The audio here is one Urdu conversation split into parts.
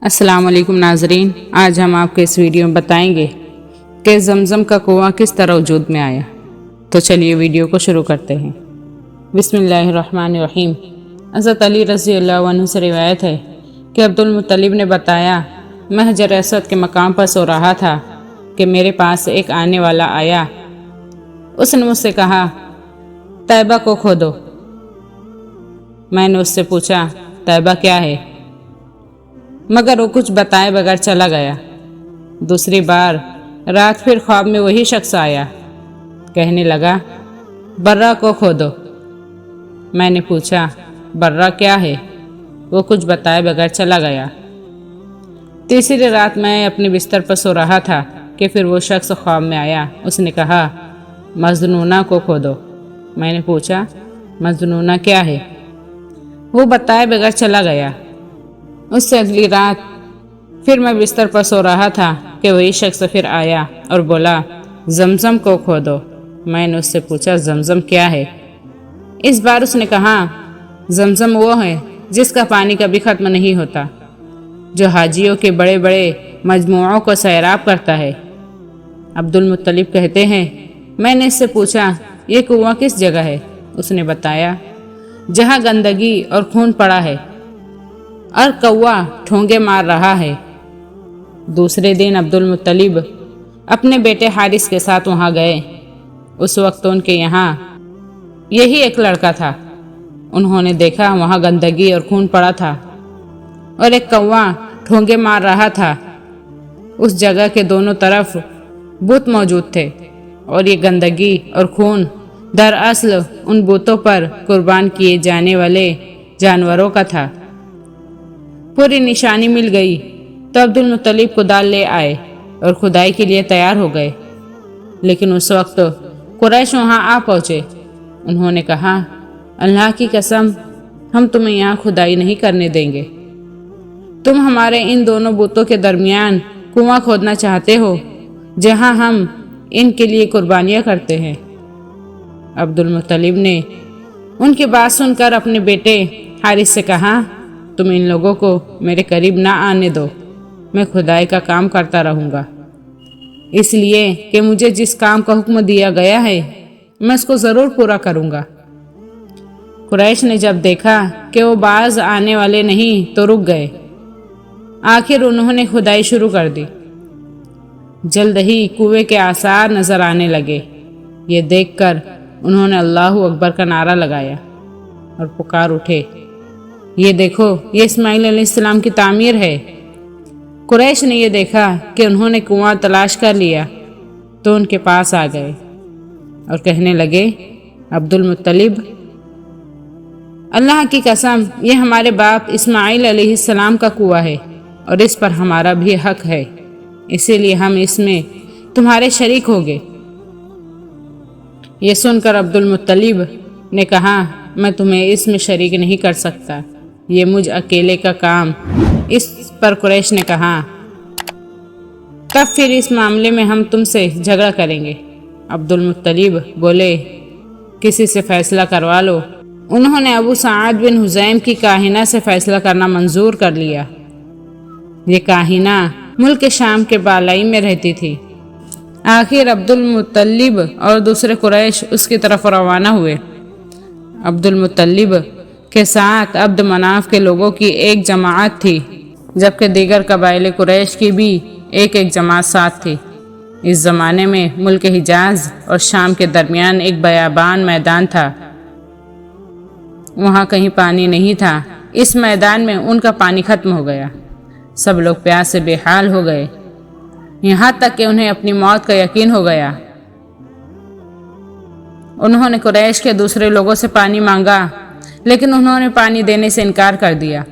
السلام علیکم ناظرین، آج ہم آپ کو اس ویڈیو میں بتائیں گے کہ زمزم کا کنواں کس طرح وجود میں آیا۔ تو چلیے ویڈیو کو شروع کرتے ہیں۔ بسم اللہ الرحمن الرحیم۔ حضرت علی رضی اللہ عنہ سے روایت ہے کہ عبد المطلب نے بتایا، میں حجر اسود کے مقام پر سو رہا تھا کہ میرے پاس ایک آنے والا آیا۔ اس نے مجھ سے کہا، طیبہ کو کھودو۔ میں نے اس سے پوچھا، طیبہ کیا ہے؟ مگر وہ کچھ بتائے بغیر چلا گیا۔ دوسری بار رات پھر خواب میں وہی شخص آیا، کہنے لگا، برہ کو کھودو۔ میں نے پوچھا، برہ کیا ہے؟ وہ کچھ بتائے بغیر چلا گیا۔ تیسری رات میں اپنے بستر پر سو رہا تھا کہ پھر وہ شخص خواب میں آیا۔ اس نے کہا، مظنونہ کو کھودو۔ میں نے پوچھا، مظنونہ کیا ہے؟ وہ بتائے بغیر چلا گیا۔ اس سے اگلی رات پھر میں بستر پر سو رہا تھا کہ وہی شخص پھر آیا اور بولا، زمزم کو کھودو۔ میں نے اس سے پوچھا، زمزم کیا ہے؟ اس بار اس نے کہا، زمزم وہ ہے جس کا پانی کبھی ختم نہیں ہوتا، جو حاجیوں کے بڑے بڑے مجموعوں کو سیراب کرتا ہے۔ عبد المطلب کہتے ہیں، میں نے اس سے پوچھا، یہ کنواں کس جگہ ہے؟ اس نے بتایا، جہاں گندگی اور خون پڑا ہے اور کوا ٹھونگے مار رہا ہے۔ دوسرے دن عبد المطلب اپنے بیٹے حارث کے ساتھ وہاں گئے۔ اس وقت ان کے یہاں یہی ایک لڑکا تھا۔ انہوں نے دیکھا وہاں گندگی اور خون پڑا تھا اور ایک کوا ٹھونگے مار رہا تھا۔ اس جگہ کے دونوں طرف بت موجود تھے اور یہ گندگی اور خون دراصل ان بتوں پر قربان کیے جانے والے جانوروں کا تھا۔ پوری نشانی مل گئی تو عبد المطلب کدال لے آئے اور کھدائی کے لیے تیار ہو گئے، لیکن اس وقت قریش وہاں آ پہنچے۔ انہوں نے کہا، اللہ کی قسم، ہم تمہیں یہاں کھدائی نہیں کرنے دیں گے۔ تم ہمارے ان دونوں بتوں کے درمیان کنواں کھودنا چاہتے ہو جہاں ہم ان کے لیے قربانیاں کرتے ہیں۔ عبد المطلب نے ان کی بات سن کر اپنے بیٹے حارث سے کہا، تم ان لوگوں کو میرے قریب نہ آنے دو، میں کھدائی کا کام کرتا رہوں گا، اس لیے کہ مجھے جس کام کا حکم دیا گیا ہے میں اس کو ضرور پورا کروں گا۔ قریش نے جب دیکھا کہ وہ باز آنے والے نہیں تو رک گئے۔ آخر انہوں نے کھدائی شروع کر دی۔ جلد ہی کنویں کے آثار نظر آنے لگے۔ یہ دیکھ کر انہوں نے اللہ اکبر کا نعرہ لگایا اور پکار اٹھے، یہ دیکھو، یہ اسماعیل علیہ السلام کی تعمیر ہے۔ قریش نے یہ دیکھا کہ انہوں نے کنواں تلاش کر لیا تو ان کے پاس آ گئے اور کہنے لگے، عبد المطلب، اللہ کی قسم، یہ ہمارے باپ اسماعیل علیہ السلام کا کنواں ہے اور اس پر ہمارا بھی حق ہے، اسی لیے ہم اس میں تمہارے شریک ہو گے۔ یہ سن کر عبد المطلب نے کہا، میں تمہیں اس میں شریک نہیں کر سکتا، یہ مجھ اکیلے کا کام۔ اس پر قریش نے کہا، تب پھر اس معاملے میں ہم تم سے جھگڑا کریں گے۔ عبد المطلب بولے، کسی سے فیصلہ کروا لو۔ انہوں نے ابو سعد بن حزیم کی کاہنہ سے فیصلہ کرنا منظور کر لیا۔ یہ کاہنہ ملک شام کے بالائی میں رہتی تھی۔ آخر عبد المطلب اور دوسرے قریش اس کی طرف روانہ ہوئے۔ عبد المطلب کے ساتھ عبد مناف کے لوگوں کی ایک جماعت تھی، جبکہ دیگر قبائل قریش کی بھی ایک جماعت ساتھ تھی۔ اس زمانے میں ملک حجاز اور شام کے درمیان ایک بیابان میدان تھا۔ وہاں کہیں پانی نہیں تھا۔ اس میدان میں ان کا پانی ختم ہو گیا۔ سب لوگ پیاس سے بے حال ہو گئے، یہاں تک کہ انہیں اپنی موت کا یقین ہو گیا۔ انہوں نے قریش کے دوسرے لوگوں سے پانی مانگا، لیکن انہوں نے پانی دینے سے انکار کر دیا۔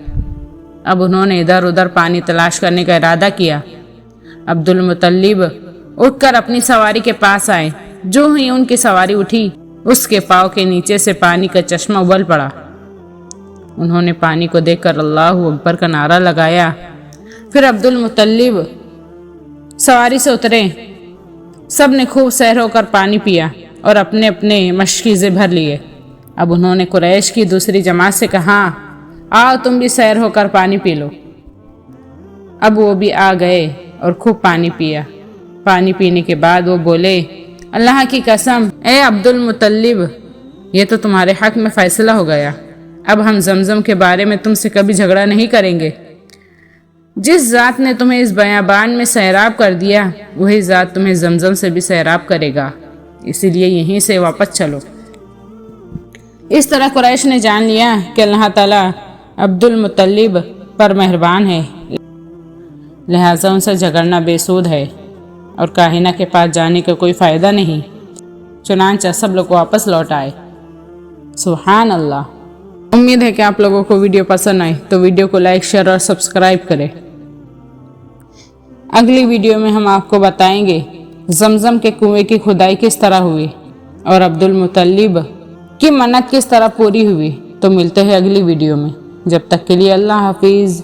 اب انہوں نے ادھر ادھر پانی تلاش کرنے کا ارادہ کیا۔ عبد المطلب اٹھ کر اپنی سواری کے پاس آئے۔ جو ہی ان کی سواری اٹھی، اس کے پاؤں کے نیچے سے پانی کا چشمہ ابل پڑا۔ انہوں نے پانی کو دیکھ کر اللہ اکبر کا نعرہ لگایا۔ پھر عبد المطلب سواری سے اترے۔ سب نے خوب سیر ہو کر پانی پیا اور اپنے اپنے مشکیزے بھر لیے۔ اب انہوں نے قریش کی دوسری جماعت سے کہا، آؤ تم بھی سیر ہو کر پانی پی لو۔ اب وہ بھی آ گئے اور خوب پانی پیا۔ پانی پینے کے بعد وہ بولے، اللہ کی قسم اے عبد المطلب، یہ تو تمہارے حق میں فیصلہ ہو گیا، اب ہم زمزم کے بارے میں تم سے کبھی جھگڑا نہیں کریں گے۔ جس ذات نے تمہیں اس بیابان میں سیراب کر دیا وہی ذات تمہیں زمزم سے بھی سیراب کرے گا، اسی لیے یہیں سے واپس چلو۔ اس طرح قریش نے جان لیا کہ اللہ تعالیٰ عبد المطلب پر مہربان ہے، لہٰذا ان سے جھگڑنا بے سود ہے اور کاہنہ کے پاس جانے کا کوئی فائدہ نہیں۔ چنانچہ سب لوگ واپس لوٹ آئے۔ سبحان اللہ۔ امید ہے کہ آپ لوگوں کو ویڈیو پسند آئی تو ویڈیو کو لائک، شیئر اور سبسکرائب کریں۔ اگلی ویڈیو میں ہم آپ کو بتائیں گے زمزم کے کنویں کی کھدائی کس طرح ہوئی اور عبد المطلب کی منت کس طرح پوری ہوئی۔ تو ملتے ہیں اگلی ویڈیو میں، جب تک کے لیے اللہ حافظ۔